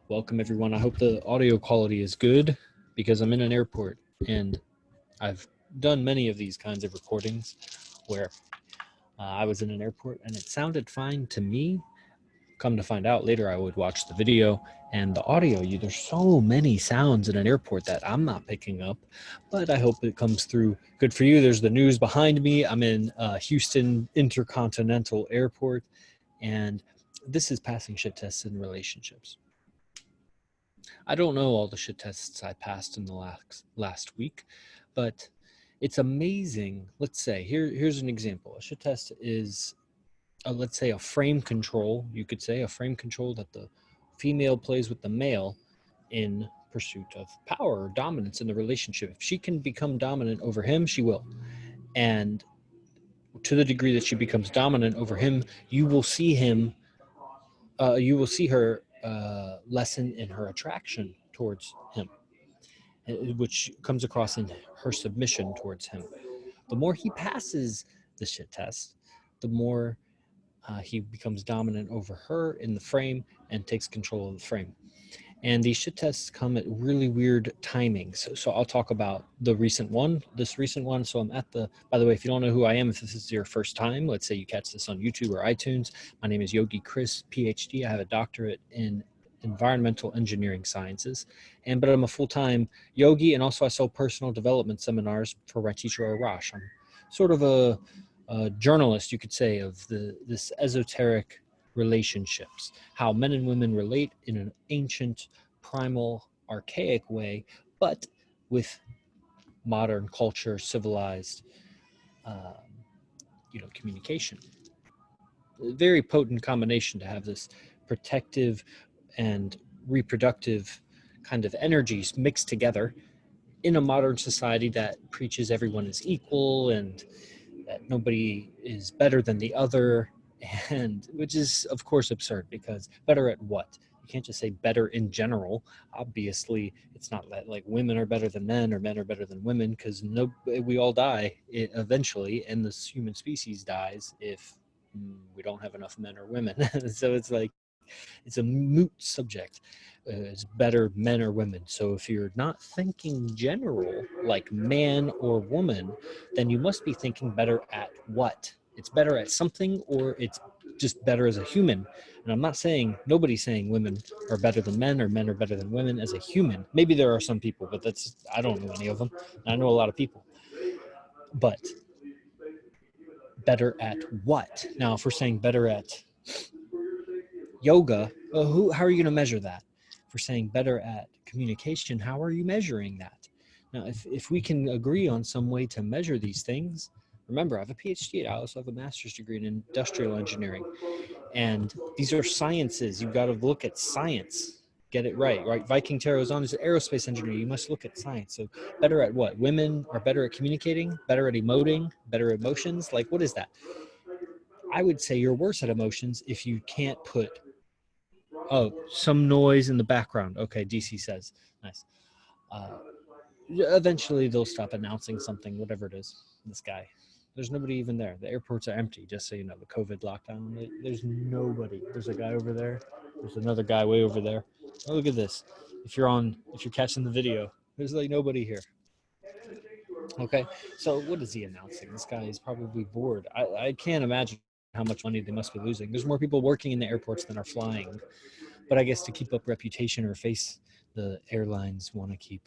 Welcome, everyone. I hope the audio quality is good because I'm in an airport and I've done many of these kinds of recordings where I was in an airport and it sounded fine to me. Come to find out later, I would watch the video and the audio. There's so many sounds in an airport that I'm not picking up, but I hope it comes through good for you. There's the news behind me. I'm in Houston Intercontinental Airport, and this is passing shit tests in relationships. I don't know all the shit tests I passed in the last week, but it's amazing. Let's say here's an example. A shit test is, let's say, a frame control. You could say a frame control that the female plays with the male in pursuit of power or dominance in the relationship. If she can become dominant over him, she will. And to the degree that she becomes dominant over him, you will see him. You will see her lessen in her attraction towards him, which comes across in her submission towards him. The more he passes the shit test, the more he becomes dominant over her in the frame and takes control of the frame. And these shit tests come at really weird timings. So I'll talk about this recent one. So I'm at by the way, if you don't know who I am, if this is your first time, let's say you catch this on YouTube or iTunes, my name is Yogi Chris, PhD. I have a doctorate in environmental engineering sciences, but I'm a full-time yogi, and also I sell personal development seminars for my teacher Arash. I'm sort of a journalist, you could say, of this esoteric relationships, how men and women relate in an ancient, primal, archaic way, but with modern culture, civilized, um, communication. A very potent combination to have this protective and reproductive kind of energies mixed together in a modern society that preaches everyone is equal and that nobody is better than the other, and which is of course absurd, because better at what? You can't just say better in general. Obviously it's not that like women are better than men or men are better than women, because we all die eventually, and the human species dies if we don't have enough men or women. So it's a moot subject. It's better men or women. So if you're not thinking general like man or woman, then you must be thinking better at what? It's better at something, or it's just better as a human. And I'm not saying, nobody's saying women are better than men or men are better than women as a human. Maybe there are some people, but I don't know any of them. I know a lot of people. But better at what? Now, if we're saying better at yoga, how are you going to measure that? If we're saying better at communication, how are you measuring that? Now, if we can agree on some way to measure these things, remember, I have a PhD. I also have a master's degree in industrial engineering. And these are sciences. You've got to look at science. Get it right? Viking Tarot is on as an aerospace engineer. You must look at science. So better at what? Women are better at communicating, better at emoting, better emotions. Like, what is that? I would say you're worse at emotions if you can't put some noise in the background. Okay, DC says. Nice. Eventually they'll stop announcing something, whatever it is. This guy. There's nobody even there. The airports are empty, just so you know. The COVID lockdown. There's nobody. There's a guy over there. There's another guy way over there. Oh, look at this. If you're catching the video, there's like nobody here. Okay, so what is he announcing? This guy is probably bored. I can't imagine how much money they must be losing. There's more people working in the airports than are flying. But I guess to keep up reputation or face, the airlines want to keep,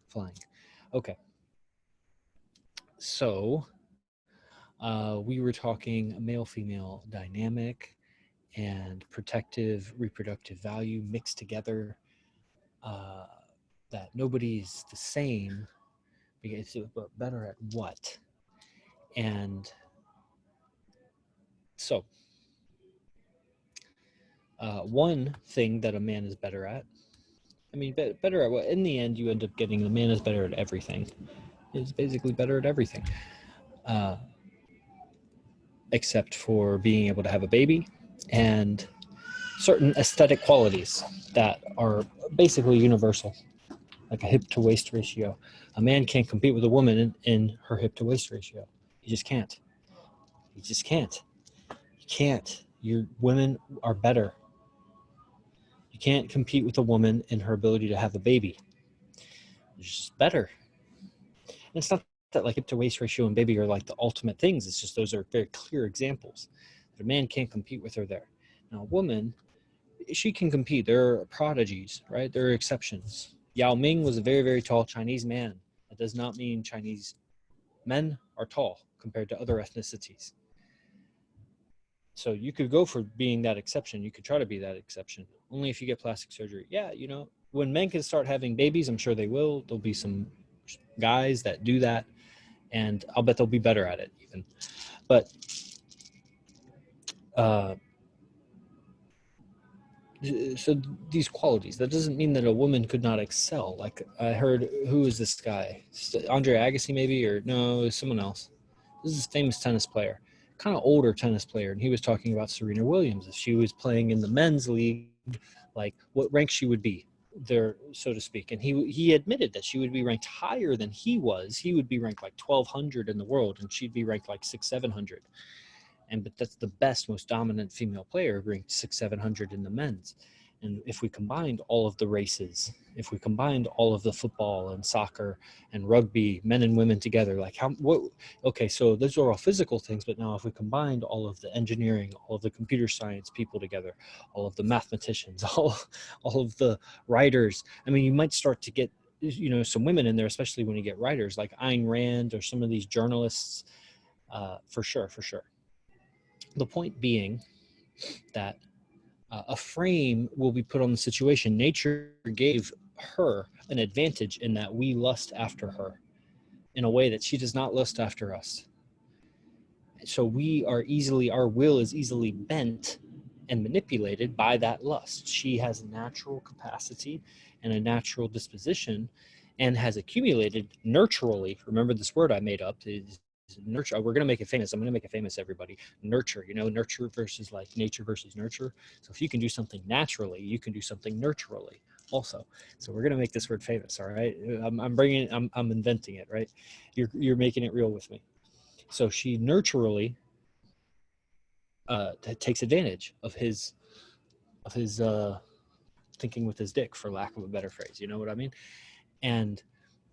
flying. Okay. So we were talking male-female dynamic and protective reproductive value mixed together, uh, that nobody's the same, because but better at what? And so one thing that a man is better at, better at what? In the end, you end up getting the man is better at everything. Is basically better at everything, uh, except for being able to have a baby and certain aesthetic qualities that are basically universal, like a hip to waist ratio. A man can't compete with a woman in her hip to waist ratio. He just can't. He just can't. You can't. Your women are better. You can't compete with a woman in her ability to have a baby. It's just better. And it's not that like to waist ratio and baby are like the ultimate things. It's just those are very clear examples that a man can't compete with her there. Now, a woman, she can compete. There are prodigies, right? There are exceptions. Yao Ming was a very, very tall Chinese man. That does not mean Chinese men are tall compared to other ethnicities. So you could go for being that exception. You could try to be that exception. Only if you get plastic surgery. Yeah, you know, when men can start having babies, I'm sure they will. There'll be some guys that do that, and I'll bet they'll be better at it even. But uh, so these qualities, that doesn't mean that a woman could not excel. Like I heard, who is this guy? Andre Agassi maybe, or no, someone else. This is a famous tennis player, kind of older tennis player, and he was talking about Serena Williams. If she was playing in the men's league, like what rank she would be there, so to speak. And he admitted that she would be ranked higher than he was. He would be ranked like 1,200 in the world, and she'd be ranked like 600-700. But that's the best, most dominant female player, ranked 600-700 in the men's. And if we combined all of the races, if we combined all of the football and soccer and rugby, men and women together, like okay, so those are all physical things, but now if we combined all of the engineering, all of the computer science people together, all of the mathematicians, all of the writers, I mean, you might start to get, you know, some women in there, especially when you get writers like Ayn Rand or some of these journalists, for sure. The point being that a frame will be put on the situation. Nature gave her an advantage in that we lust after her in a way that she does not lust after us. So our will is easily bent and manipulated by that lust. She has a natural capacity and a natural disposition and has accumulated nurturally. Remember this word I made up is nurture. We're going to make it famous. I'm going to make it famous, everybody. Nurture, you know, nurture versus like nature versus nurture. So if you can do something naturally, you can do something nurturally also. So we're going to make this word famous. All right. I'm inventing it, right? You're making it real with me. So she nurturally takes advantage of his thinking with his dick, for lack of a better phrase. You know what I mean? And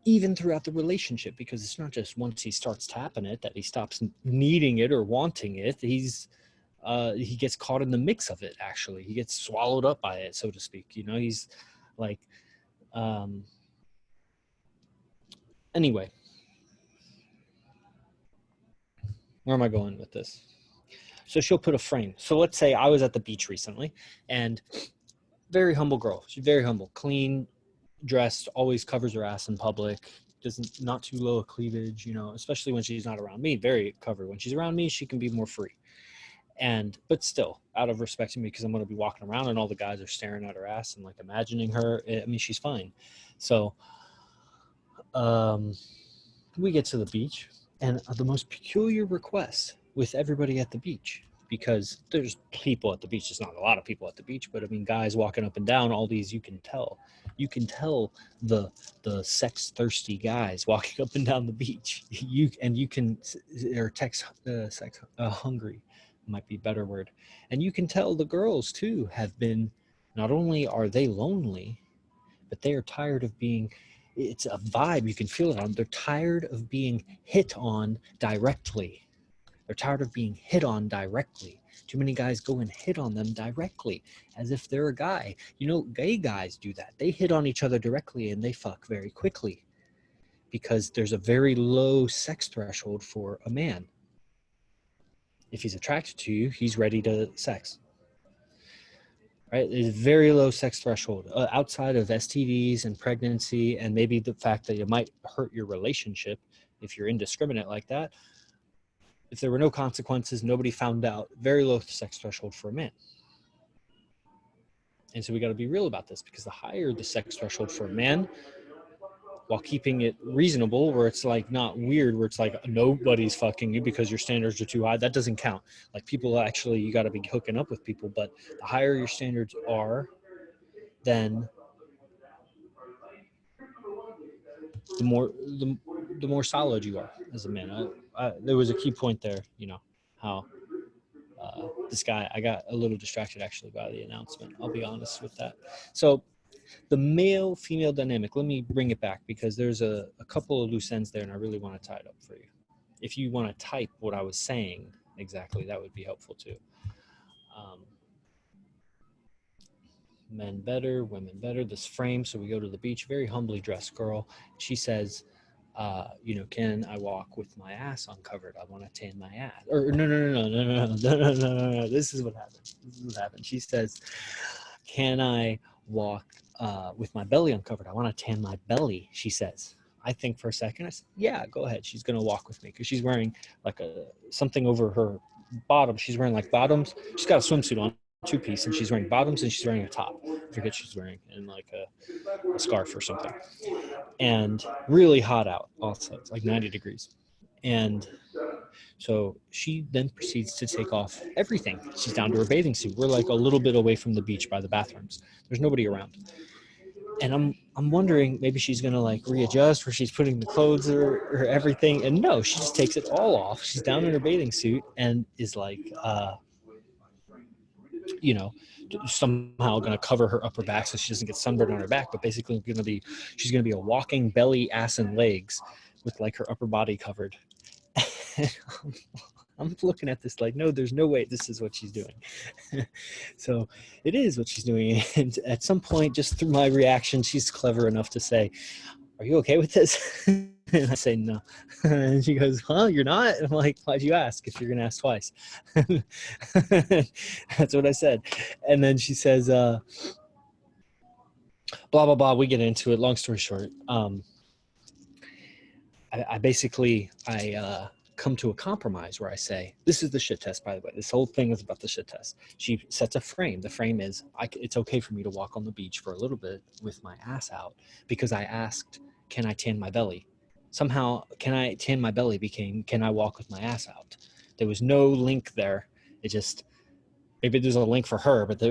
even throughout the relationship, because it's not just once he starts tapping it that he stops needing it or wanting it. He gets caught in the mix of it. Actually, he gets swallowed up by it, so to speak. You know, he's like, anyway, where am I going with this? So she'll put a frame. So let's say I was at the beach recently, and very humble girl. She's very humble, clean, dressed, always covers her ass in public, doesn't, not too low a cleavage, you know, especially when she's not around me, very covered. When she's around me, she can be more free. But still, out of respect to me, because I'm going to be walking around and all the guys are staring at her ass and like imagining her. I mean, she's fine. So we get to the beach, and the most peculiar request with everybody at the beach, because there's people at the beach. There's not a lot of people at the beach, but I mean, guys walking up and down, all these, you can tell the sex thirsty guys walking up and down the beach. You can, or sex hungry might be a better word. And you can tell the girls too have been, not only are they lonely, but they are tired of being, it's a vibe, you can feel it on, they're tired of being hit on directly. They're tired of being hit on directly. Too many guys go and hit on them directly as if they're a guy. You know, gay guys do that. They hit on each other directly and they fuck very quickly because there's a very low sex threshold for a man. If he's attracted to you, he's ready to sex. Right? There's a very low sex threshold outside of STDs and pregnancy, and maybe the fact that it might hurt your relationship if you're indiscriminate like that. If there were no consequences, nobody found out, very low sex threshold for a man. And so we got to be real about this, because the higher the sex threshold for a man, while keeping it reasonable, where it's like not weird, where it's like nobody's fucking you because your standards are too high, that doesn't count. Like people actually, you got to be hooking up with people, but the higher your standards are, then the more solid you are as a man. There was a key point there, you know, how this guy, I got a little distracted actually by the announcement. I'll be honest with that. So the male-female dynamic, let me bring it back because there's a couple of loose ends there and I really want to tie it up for you. If you want to type what I was saying exactly, that would be helpful too. Men better, women better, this frame. So we go to the beach, very humbly dressed girl. She says, can I walk with my ass uncovered? I want to tan my ass. Or no. This is what happened. She says, can I walk with my belly uncovered? I want to tan my belly, she says. I think for a second, I said, yeah, go ahead. She's going to walk with me because she's wearing like something over her bottom. She's wearing like bottoms. She's got a swimsuit on, two-piece, and she's wearing bottoms and she's wearing a top. I forget she's wearing, and like a scarf or something. And really hot out also. It's like 90 degrees. And so she then proceeds to take off everything. She's down to her bathing suit. We're like a little bit away from the beach by the bathrooms. There's nobody around. And I'm wondering, maybe she's gonna like readjust where she's putting the clothes or everything. And no, she just takes it all off. She's down in her bathing suit and is like, somehow going to cover her upper back so she doesn't get sunburned on her back, but basically she's going to be a walking belly, ass, and legs with like her upper body covered. I'm looking at this like, no, there's no way this is what she's doing. So it is what she's doing. And at some point, just through my reaction, she's clever enough to say, are you okay with this? And I say, no. And she goes, huh, you're not? And I'm like, why'd you ask if you're going to ask twice? That's what I said. And then she says, blah, blah, blah. We get into it. Long story short. I basically come to a compromise where I say, this is the shit test, by the way. This whole thing is about the shit test. She sets a frame. The frame is, it's okay for me to walk on the beach for a little bit with my ass out because I asked, can I tan my belly? Somehow, can I tan my belly became, can I walk with my ass out? There was no link there. It just, maybe there's a link for her, but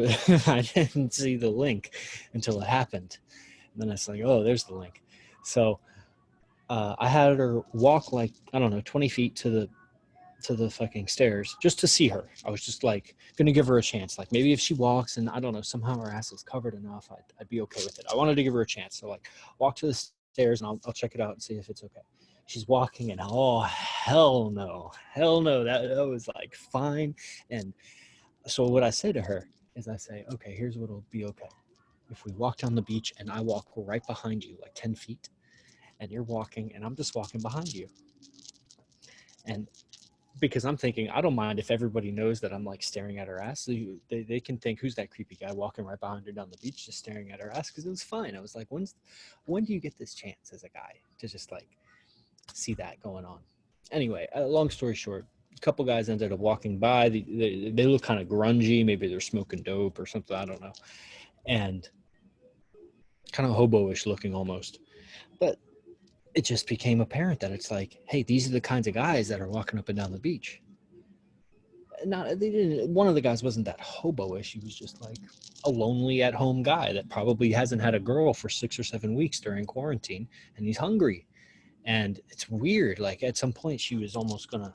I didn't see the link until it happened. And then I was like, oh, there's the link. So I had her walk like, I don't know, 20 feet to the fucking stairs just to see her. I was just like going to give her a chance. Like maybe if she walks and I don't know, somehow her ass is covered enough, I'd be okay with it. I wanted to give her a chance. So like walk to the stairs and I'll check it out and see if it's okay. She's walking and oh, hell no. That was like fine. And so what I say to her is I say, okay, here's what'll be okay. If we walk down the beach and I walk right behind you, like 10 feet, and you're walking and I'm just walking behind you. And because I'm thinking, I don't mind if everybody knows that I'm like staring at her ass. So they can think, who's that creepy guy walking right behind her down the beach just staring at her ass? Because it was fine. I was like, when do you get this chance as a guy to just like see that going on? Anyway, long story short, a couple guys ended up walking by. They look kind of grungy. Maybe they're smoking dope or something. I don't know. And kind of hobo-ish looking almost. But it just became apparent that it's like, hey, these are the kinds of guys that are walking up and down the beach. One of the guys wasn't that hobo-ish. He was just like a lonely at-home guy that probably hasn't had a girl for 6 or 7 weeks during quarantine, and he's hungry. And it's weird. Like at some point, she was almost gonna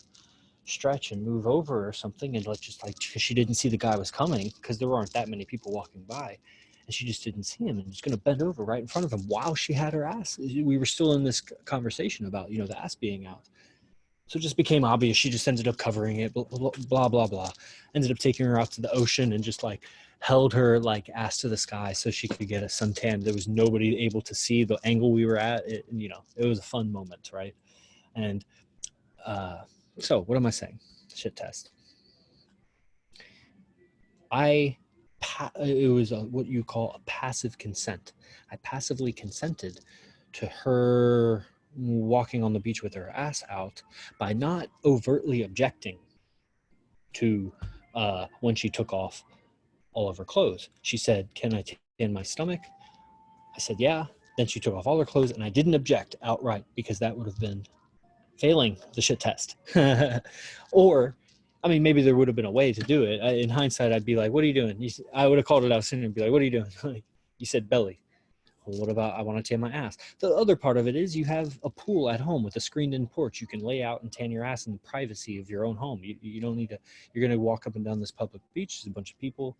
stretch and move over or something, and like just like because she didn't see the guy was coming because there aren't that many people walking by. And she just didn't see him and was going to bend over right in front of him while she had her ass. We were still in this conversation about, the ass being out. So it just became obvious. She just ended up covering it, blah, blah, blah. Ended up taking her out to the ocean and just like held her like ass to the sky so she could get a suntan. There was nobody able to see the angle we were at. It was a fun moment, right? And so what am I saying? Shit test. It was what you call a passive consent. I passively consented to her walking on the beach with her ass out by not overtly objecting to when she took off all of her clothes. She said, can I tan my stomach? I said, yeah. Then she took off all her clothes and I didn't object outright because that would have been failing the shit test. Or maybe there would have been a way to do it. In hindsight, I'd be like, what are you doing? I would have called it out sooner and be like, what are you doing? Like, you said belly. Well, what about I want to tan my ass? The other part of it is you have a pool at home with a screened-in porch. You can lay out and tan your ass in the privacy of your own home. You don't need to. You're going to walk up and down this public beach. There's a bunch of people.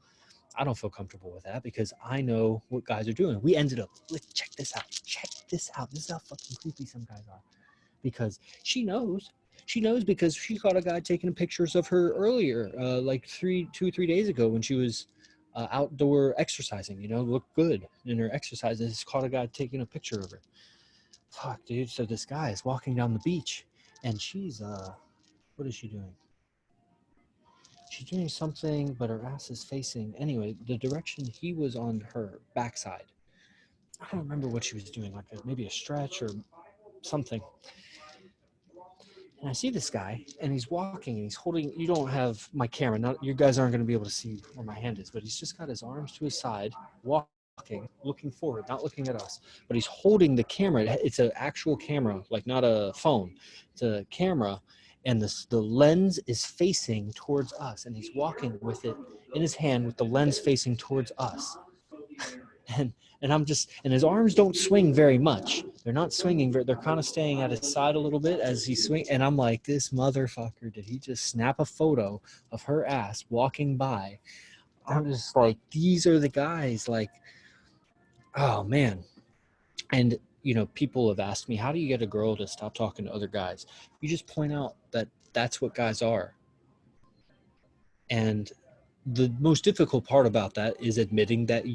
I don't feel comfortable with that because I know what guys are doing. We ended up. Check this out. Check this out. This is how fucking creepy some guys are. Because she knows. She knows because she caught a guy taking pictures of her earlier, like 2 or 3 days ago when she was outdoor exercising. Looked good in her exercises. Caught a guy taking a picture of her. Fuck, dude. So this guy is walking down the beach, and she's what is she doing? She's doing something, but her ass is facing anyway the direction he was on her backside. I don't remember what she was doing, like maybe a stretch or something. And I see this guy, and he's walking, and he's holding. You don't have my camera. Not you guys aren't going to be able to see where my hand is, but he's just got his arms to his side, walking, looking forward, not looking at us. But he's holding the camera. It's an actual camera, like not a phone. It's a camera, and the lens is facing towards us, and he's walking with it in his hand with the lens facing towards us. And I'm just, and his arms don't swing very much. They're not swinging. They're kind of staying at his side a little bit as he swings. And I'm like, this motherfucker, did he just snap a photo of her ass walking by? I'm just like, these are the guys, like, oh man. And, people have asked me, how do you get a girl to stop talking to other guys? You just point out that that's what guys are. And the most difficult part about that is admitting that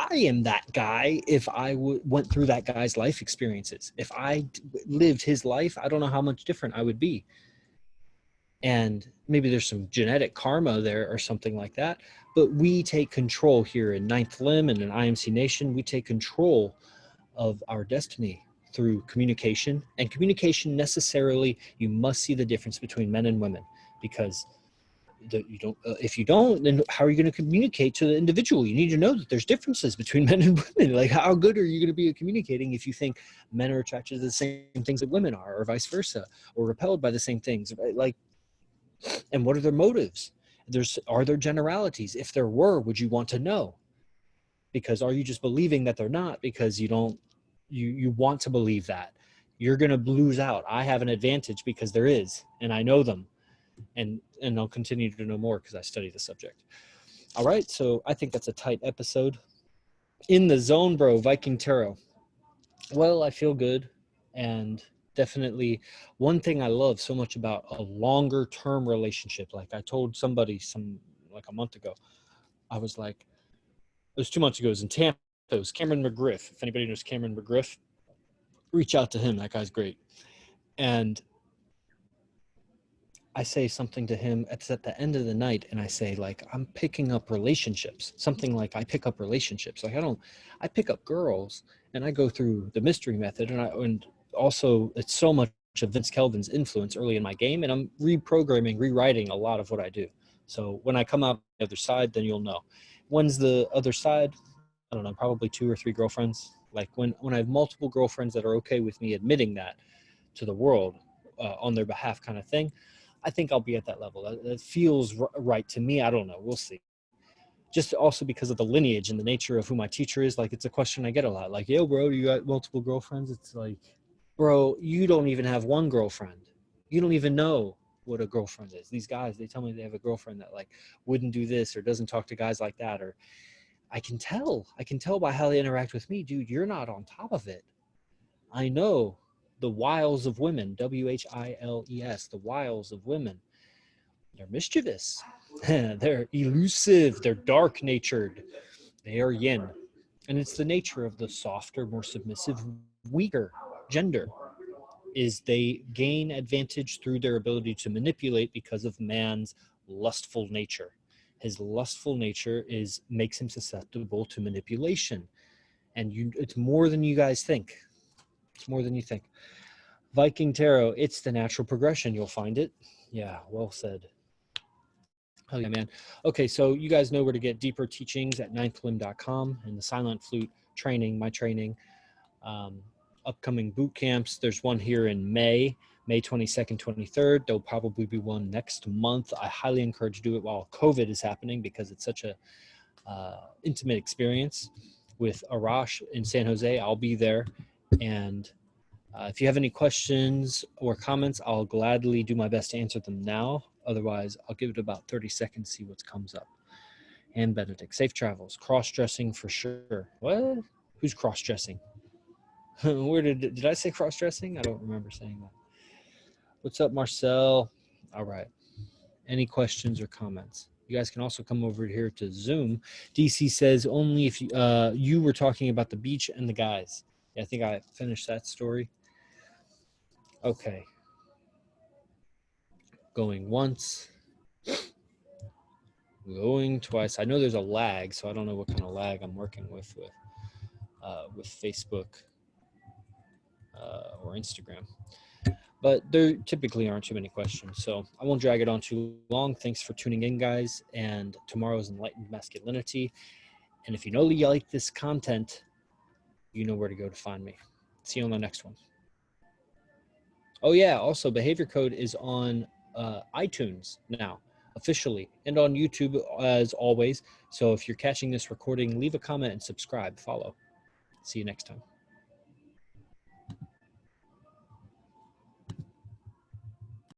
I am that guy. If I went through that guy's life experiences, if I lived his life, I don't know how much different I would be. And maybe there's some genetic karma there or something like that. But we take control here in Ninth Limb and in IMC Nation. We take control of our destiny through communication. And communication necessarily, you must see the difference between men and women, because if you don't, then how are you going to communicate to the individual? You need to know that there's differences between men and women. Like, how good are you going to be at communicating if you think men are attracted to the same things that women are, or vice versa, or repelled by the same things? Like, and what are their motives? Are there generalities? If there were, would you want to know? Because are you just believing that they're not because you want to believe that? You're going to lose out. I have an advantage because there is, and I know them. And I'll continue to know more because I study the subject. All right, so I think that's a tight episode. In the zone, bro, Viking Tarot. Well, I feel good, and definitely one thing I love so much about a longer term relationship. Like I told somebody like a month ago, I was like, it was 2 months ago, it was in Tampa. It was Cameron McGriff. If anybody knows Cameron McGriff, reach out to him. That guy's great. And I say something to him, it's at the end of the night, and I say, like, I'm picking up relationships. Something like I pick up relationships. Like I pick up girls, and I go through the mystery method, and also it's so much of Vince Kelvin's influence early in my game, and I'm rewriting a lot of what I do. So when I come out the other side, then you'll know. When's the other side? I don't know, probably 2 or 3 girlfriends. Like when I have multiple girlfriends that are okay with me admitting that to the world on their behalf kind of thing, I think I'll be at that level. That feels right to me. I don't know. We'll see. Just also because of the lineage and the nature of who my teacher is. Like, it's a question I get a lot. Like, yo, bro, you got multiple girlfriends? It's like, bro, you don't even have one girlfriend. You don't even know what a girlfriend is. These guys, they tell me they have a girlfriend that like wouldn't do this or doesn't talk to guys like that. Or I can tell by how they interact with me, dude, you're not on top of it. I know the wiles of women, WHILES, the wiles of women. They're mischievous. They're elusive. They're dark natured. They are yin. And it's the nature of the softer, more submissive, weaker gender is they gain advantage through their ability to manipulate because of man's lustful nature. His lustful nature makes him susceptible to manipulation. And it's more than you guys think. It's more than you think. Viking Tarot, it's the natural progression. You'll find it. Yeah, well said. Oh yeah, man. Okay, so you guys know where to get deeper teachings at ninthlimb.com and the Silent Flute training, my training. Upcoming boot camps. There's one here in May 22nd, 23rd. There'll probably be one next month. I highly encourage you to do it while COVID is happening because it's such a intimate experience. with Arash in San Jose. I'll be there. And if you have any questions or comments, I'll gladly do my best to answer them now. Otherwise, I'll give it about 30 seconds, see what comes up. And Benedict, safe travels. Cross-dressing for sure. What? Who's cross-dressing? Where did I say cross-dressing? I don't remember saying that. What's up, Marcel? All right. Any questions or comments? You guys can also come over here to Zoom. DC says only if you were talking about the beach and the guys. Yeah, I think I finished that story. Okay. Going once. Going twice. I know there's a lag, so I don't know what kind of lag I'm working with Facebook or Instagram. But there typically aren't too many questions, so I won't drag it on too long. Thanks for tuning in, guys, and tomorrow's Enlightened Masculinity. And if you know you like this content, you know where to go to find me. See you on the next one. Oh yeah, also Behavior Code is on iTunes now, officially, and on YouTube as always. So if you're catching this recording, leave a comment and subscribe, follow. See you next time.